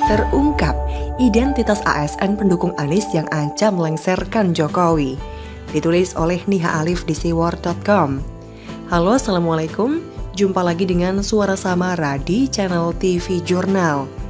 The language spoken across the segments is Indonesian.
Terungkap identitas ASN pendukung Anies yang ancam melengsarkan Jokowi. Ditulis oleh Niha Alif di siwar.com. Halo, Assalamualaikum. Jumpa lagi dengan Suara Samara di channel TV Jurnal.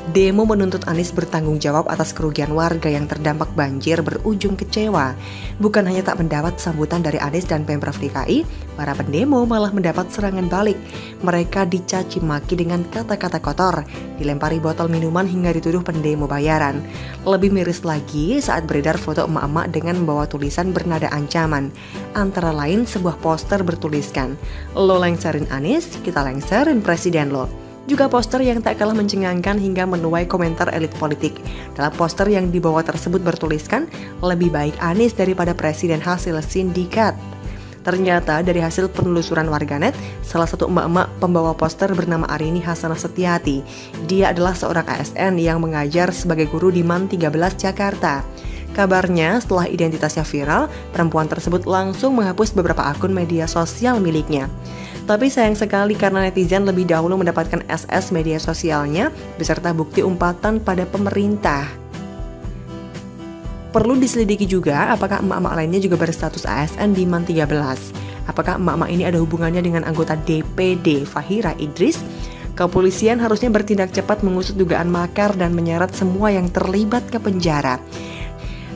Demo menuntut Anies bertanggung jawab atas kerugian warga yang terdampak banjir berujung kecewa. Bukan hanya tak mendapat sambutan dari Anies dan Pemprov DKI, para pendemo malah mendapat serangan balik. Mereka dicaci maki dengan kata-kata kotor, dilempari botol minuman hingga dituduh pendemo bayaran. Lebih miris lagi saat beredar foto emak-emak dengan membawa tulisan bernada ancaman. Antara lain sebuah poster bertuliskan, "Lo lengserin Anies, kita lengserin presiden lo." Juga poster yang tak kalah mencengangkan hingga menuai komentar elit politik. Dalam poster yang dibawa tersebut bertuliskan, "Lebih baik Anies daripada presiden hasil sindikat." Ternyata dari hasil penelusuran warganet, salah satu emak-emak pembawa poster bernama Arini Hasanah Setiati. Dia adalah seorang ASN yang mengajar sebagai guru di MAN 13 Jakarta. Kabarnya setelah identitasnya viral, perempuan tersebut langsung menghapus beberapa akun media sosial miliknya. Tapi sayang sekali karena netizen lebih dahulu mendapatkan SS media sosialnya beserta bukti umpatan pada pemerintah. Perlu diselidiki juga apakah emak-emak lainnya juga berstatus ASN di MAN 13. Apakah emak-emak ini ada hubungannya dengan anggota DPD Fahira Idris? Kepolisian harusnya bertindak cepat mengusut dugaan makar dan menyeret semua yang terlibat ke penjara.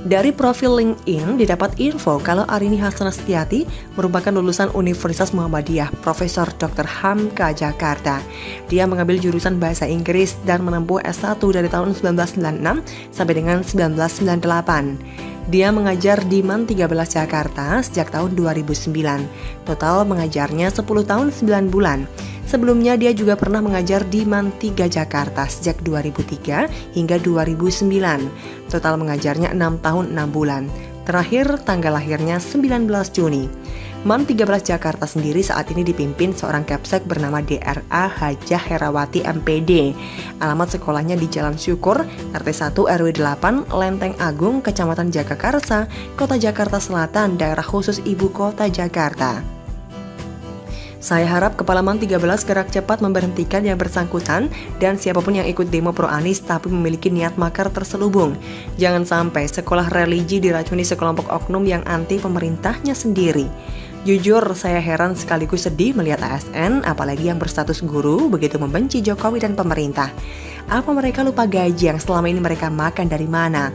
Dari profil LinkedIn didapat info kalau Arini Hasanah Setiati merupakan lulusan Universitas Muhammadiyah Profesor Dr. Hamka Jakarta. Dia mengambil jurusan Bahasa Inggris dan menempuh S1 dari tahun 1996 sampai dengan 1998. Dia mengajar di MAN 13 Jakarta sejak tahun 2009. Total mengajarnya 10 tahun 9 bulan. Sebelumnya dia juga pernah mengajar di MAN 3 Jakarta sejak 2003 hingga 2009. Total mengajarnya 6 tahun 6 bulan. Terakhir tanggal lahirnya 19 Juni. MAN 13 Jakarta sendiri saat ini dipimpin seorang Kapsek bernama DRA Hajah Herawati MPD. Alamat sekolahnya di Jalan Syukur, RT 1 RW 8, Lenteng Agung, Kecamatan Jagakarsa, Kota Jakarta Selatan, Daerah Khusus Ibu Kota Jakarta. Saya harap Kepala MAN 13 gerak cepat memberhentikan yang bersangkutan dan siapapun yang ikut demo pro Anies tapi memiliki niat makar terselubung. Jangan sampai sekolah religi diracuni sekelompok oknum yang anti pemerintahnya sendiri. Jujur, saya heran sekaligus sedih melihat ASN, apalagi yang berstatus guru, begitu membenci Jokowi dan pemerintah. Apa mereka lupa gaji yang selama ini mereka makan dari mana?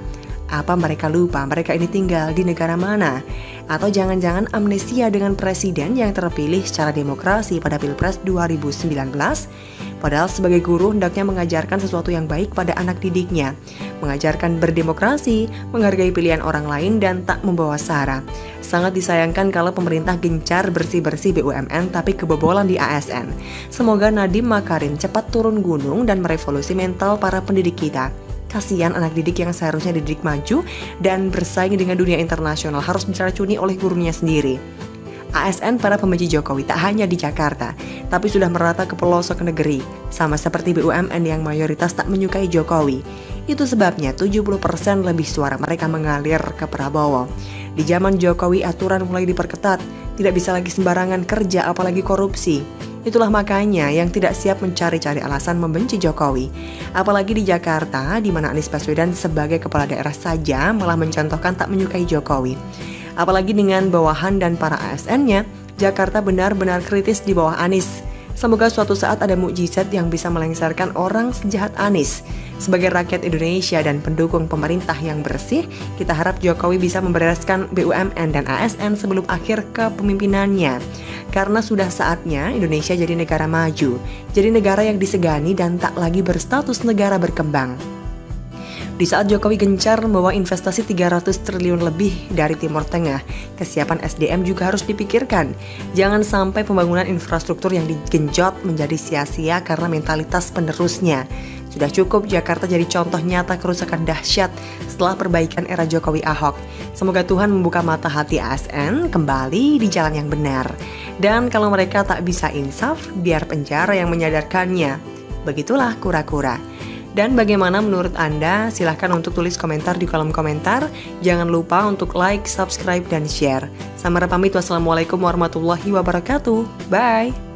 Apa mereka lupa mereka ini tinggal di negara mana? Atau jangan-jangan amnesia dengan presiden yang terpilih secara demokrasi pada Pilpres 2019? Padahal sebagai guru hendaknya mengajarkan sesuatu yang baik pada anak didiknya. Mengajarkan berdemokrasi, menghargai pilihan orang lain dan tak membawa sara. Sangat disayangkan kalau pemerintah gencar bersih-bersih BUMN tapi kebobolan di ASN. Semoga Nadiem Makarim cepat turun gunung dan merevolusi mental para pendidik kita. Kasihan anak didik yang seharusnya dididik maju dan bersaing dengan dunia internasional harus diracuni oleh gurunya sendiri. ASN para pembenci Jokowi tak hanya di Jakarta, tapi sudah merata ke pelosok negeri, sama seperti BUMN yang mayoritas tak menyukai Jokowi. Itu sebabnya 70% lebih suara mereka mengalir ke Prabowo. Di zaman Jokowi aturan mulai diperketat, tidak bisa lagi sembarangan kerja apalagi korupsi. Itulah makanya yang tidak siap mencari-cari alasan membenci Jokowi. Apalagi di Jakarta, di mana Anies Baswedan sebagai kepala daerah saja malah mencontohkan tak menyukai Jokowi. Apalagi dengan bawahan dan para ASN-nya, Jakarta benar-benar kritis di bawah Anies. Semoga suatu saat ada mukjizat yang bisa melengsarkan orang sejahat Anies. Sebagai rakyat Indonesia dan pendukung pemerintah yang bersih, kita harap Jokowi bisa membereskan BUMN dan ASN sebelum akhir kepemimpinannya. Karena sudah saatnya Indonesia jadi negara maju, jadi negara yang disegani dan tak lagi berstatus negara berkembang. Di saat Jokowi gencar membawa investasi 300 triliun lebih dari Timur Tengah, kesiapan SDM juga harus dipikirkan. Jangan sampai pembangunan infrastruktur yang digenjot menjadi sia-sia karena mentalitas penerusnya. Sudah cukup Jakarta jadi contoh nyata kerusakan dahsyat setelah perbaikan era Jokowi Ahok. Semoga Tuhan membuka mata hati ASN kembali di jalan yang benar. Dan kalau mereka tak bisa insaf, biar penjara yang menyadarkannya. Begitulah kura-kura. Dan bagaimana menurut Anda? Silahkan untuk tulis komentar di kolom komentar. Jangan lupa untuk like, subscribe, dan share. Samara pamit, wassalamualaikum warahmatullahi wabarakatuh. Bye!